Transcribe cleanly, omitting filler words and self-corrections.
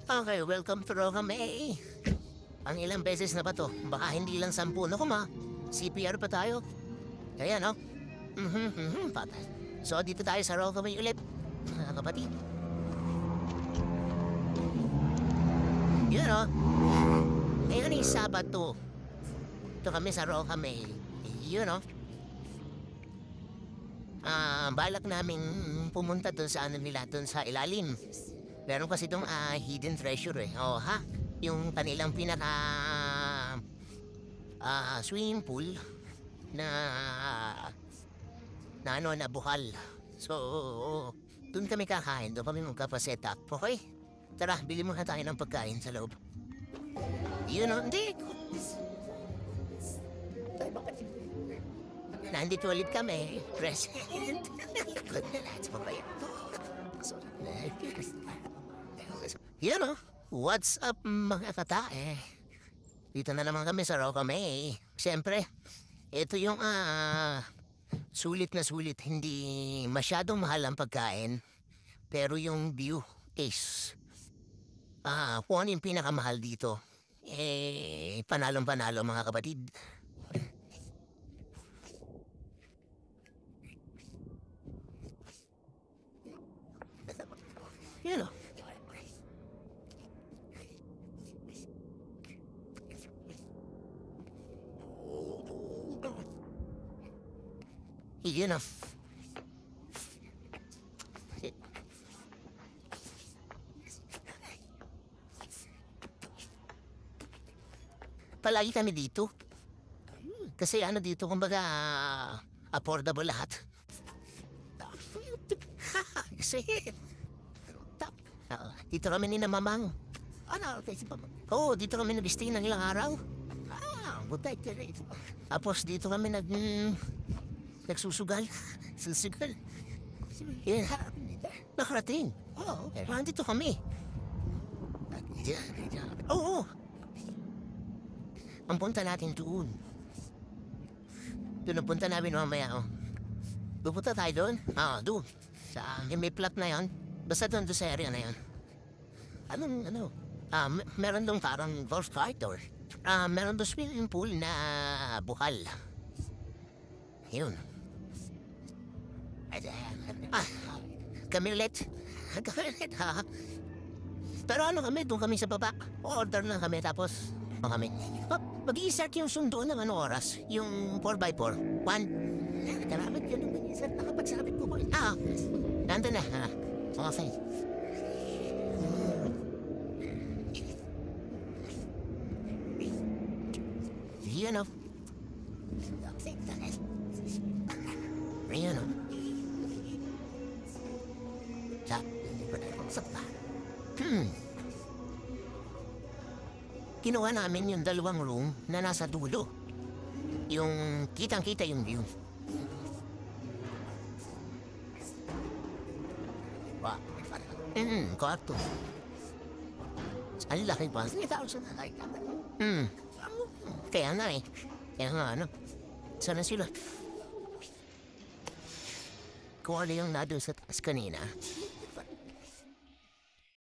Okay, welcome to Roca May. Ang ilang beses na ba to? Baka hindi lang 10 na kuma. CPR pa tayo. Kaya no? Patay. So, dito tayo sa Roca May ulit. Mga kapatid. Yun o. Ngayon ay Sabado. Ito kami sa Roca May. Yun o. Balak namin pumunta dun sa ano nila, dun sa ilalim. Meron kasi itong hidden treasure eh. Oh, ha? Yung kanilang pinaka swimming pool na na buhal. So, dun kami kakain. Doon kami magkapaset up. Okay? Tara, bili muna tayo ng pagkain sa loob. Yun o, hindi. Nandito ulit kami. Present. Let's babay. Yun o. What's up mga katae? Dito na naman kami sa Roca May. Siyempre, ito yung sulit na sulit. Hindi masyadong mahal ang pagkain. Pero yung view is kung ano yung pinakamahal dito. Panalong-panalo mga kapatid. Yan o. Yun o. Palagi kami dito. Kasi ano dito, kumbaga, affordable lahat. Kasi, dito kami ni na mamang. Ano, kasi pa. Oo, dito kami nag-stay ng ilang araw. Butay ka rin. Tapos dito kami nagsusugal. Susugal. Yeah. Nakarating. Oo, nandito kami. Oo. Ang punta natin doon. Doon ang punta namin mamaya, oh. Pupunta tayo doon? Doon. Sa may plot na yan. Basta doon sa area na yan. Ano? Meron doon parang golf cart or meron doon swimming pool na buhal. Yun. Kami ulit. Ha? Pero ano kami, doon kami sa baba. Order na kami tapos kami. Mag-i-start yung sundo ng oras? Yung 4x4. 1. Salamat yun ang mag-i-start. Nakapagsabit ko po. Nandun na. Okay. Yun o. Yun o. Kinuha namin yung 2 room na nasa dulo. Yung kitang-kita yung view. Kwarto. Ang laki pa. 3,000 na tayo. Kaya nga eh. Kaya nga ano. Sana sila. Kung ano yung nado sa taas kanina.